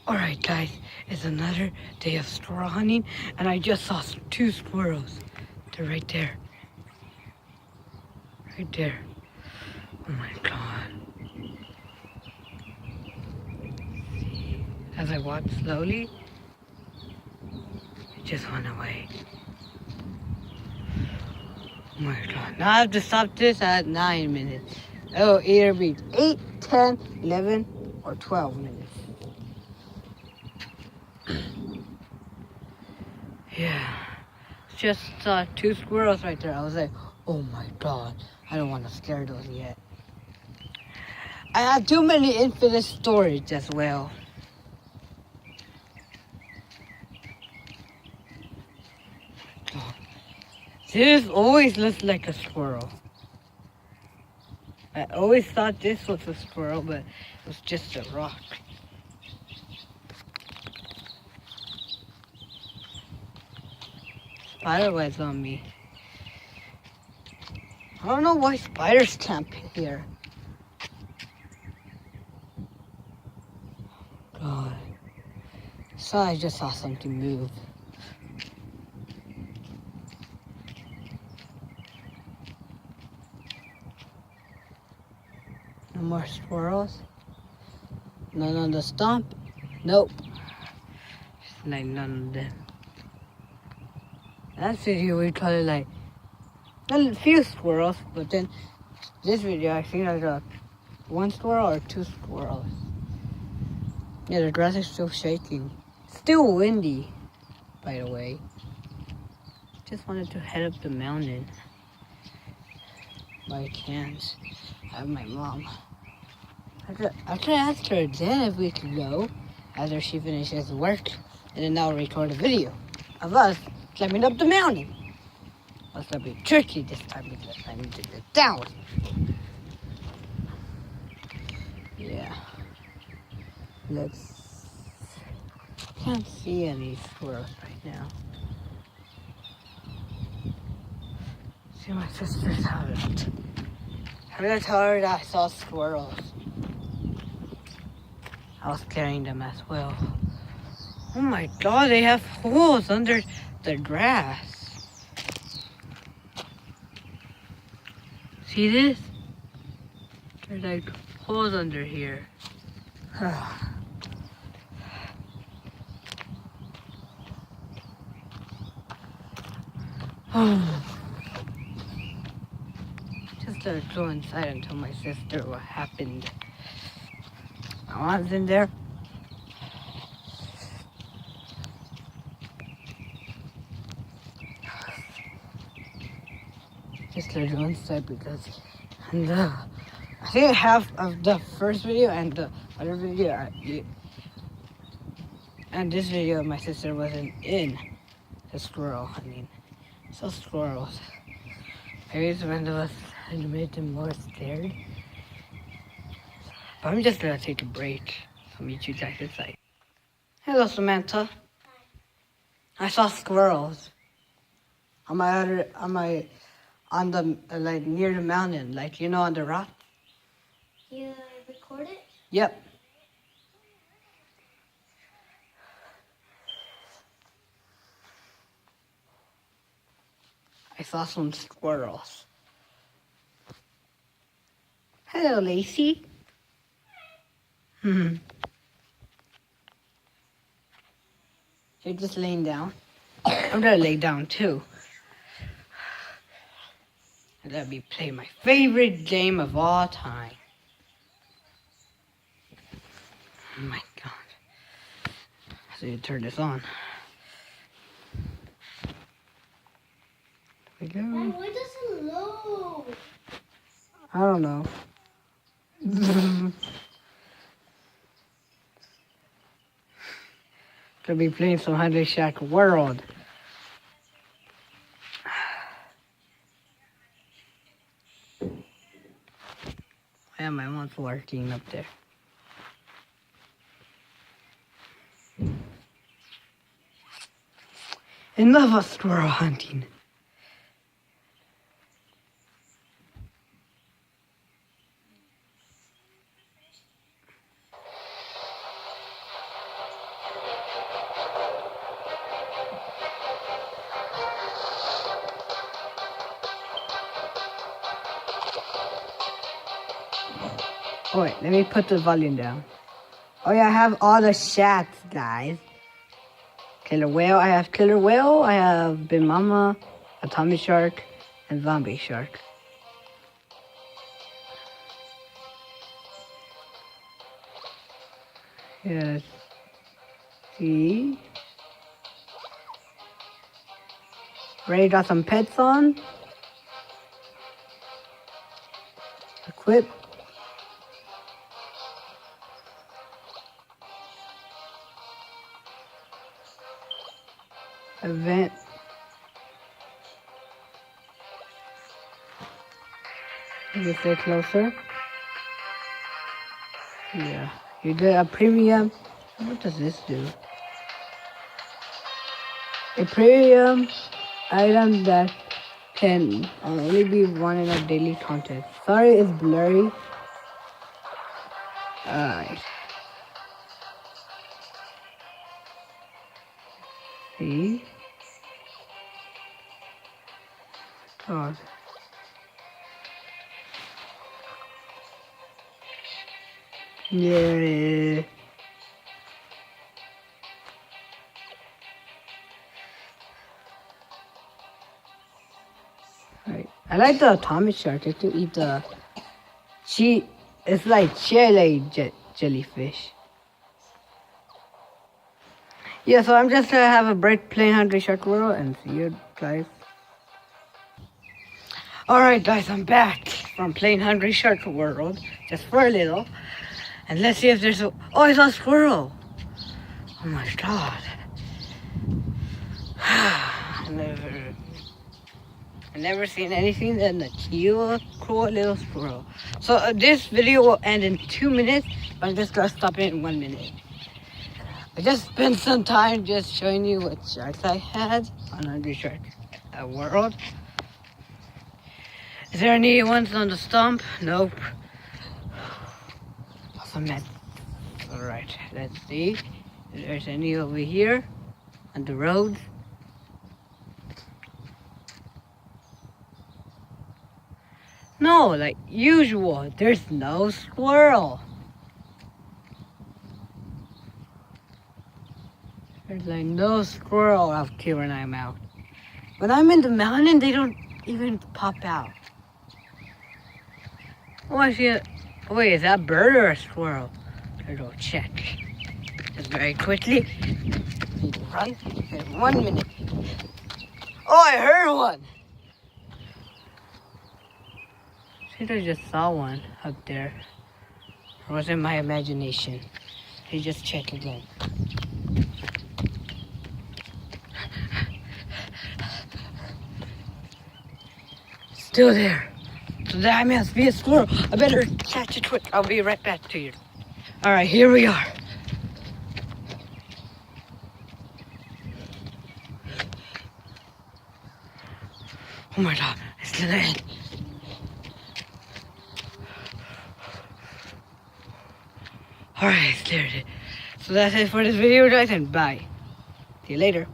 Alright guys, it's another day of squirrel hunting and I just saw two squirrels. They're right there. Right there. Oh my god. See, as I walk slowly, it just went away. Oh my god. Now I have to stop this at 9 minutes. Oh, either be 8, 10, 11, or 12 minutes. Yeah. Just saw two squirrels right there. I was like, oh my god. I don't want to scare those yet. I have too many infinite storage as well. Oh. This always looks like a squirrel. I always thought this was a squirrel, but it was just a rock. Spider webs on me. I don't know why spiders camp here. God. So I just saw something move. No more squirrels. None on the stump. Nope. Like none of them. That video we call it like a few squirrels, but then this video I think I got one squirrel or two squirrels. Yeah, the grass is still shaking. Still windy, by the way. Just wanted to head up the mountain. But I can't. I have my mom. I could ask her then if we could go after she finishes work, and then I'll record a video of us climbing up the mountain. It's gonna be tricky this time because I need to get down. Yeah. Let's. Can't see any squirrels right now. See my sister's house. I'm gonna tell her that I saw squirrels. I was carrying them as well. Oh my god, they have holes under the grass. See this? There's like holes under here. Just to go inside and tell my sister what happened. I was in there. Just to go inside because I think half of the first video and the other video and this video my sister wasn't in the squirrel hunting. So squirrels. Maybe it's one of us and made them more scared. But I'm just gonna take a break. I'll meet you guys inside. Hello, Samantha. I saw squirrels. On the like near the mountain, like you know on the rock. You record it? Yep. I saw some squirrels. Hello, Lacey. You're just laying down. I'm gonna lay down too. And let me play my favorite game of all time. Oh my god. So you turn this on. There we go. Why does it load? I don't know. Gonna be playing some Hunter Shack World. Yeah, my mom's working up there. Enough of squirrel hunting. Oh wait, let me put the volume down. Oh yeah, I have all the shots, guys. Killer whale, I have killer whale, I have Bin Mama, a Tommy shark, and zombie shark. Yes. See? Ready, got some pets on. Equip. Event. Let me stay closer. Yeah. You get a premium. What does this do? A premium item that can only be won in a daily contest. Sorry, it's blurry. Alright. See? God. Yeah. Right. I like the atomic shark. I can eat the it's like jelly jellyfish. Yeah, so I'm just gonna have a break playing Hungry Shark World and see you guys. Alright guys, I'm back from playing Hungry Shark World just for a little. And let's see if there's a oh, I saw a squirrel. Oh my god. I've never seen anything than the cute, cool little squirrel. So this video will end in 2 minutes, but I'm just gonna stop it in 1 minute. I just spent some time just showing you what sharks I had on Hungry Shark World. Is there any ones on the stump? Nope. Awesome, man. Alright, let's see if there's any over here on the road. No, like usual, there's no squirrel. There's like no squirrel out here when I'm out. When I'm in the mountain, they don't even pop out. Oh, I see it. Oh, wait, is that a bird or a squirrel? Let's go check. Just very quickly. Need to run. Okay, 1 minute. Oh, I heard one. I think I just saw one up there. Or was it my imagination? Let me just check again. Still there. So that must be a squirrel. I better catch it quick. I'll be right back to you. Alright, here we are. Oh my god, it's gonna end. Alright, there it is. So that's it for this video, guys, and bye. See you later.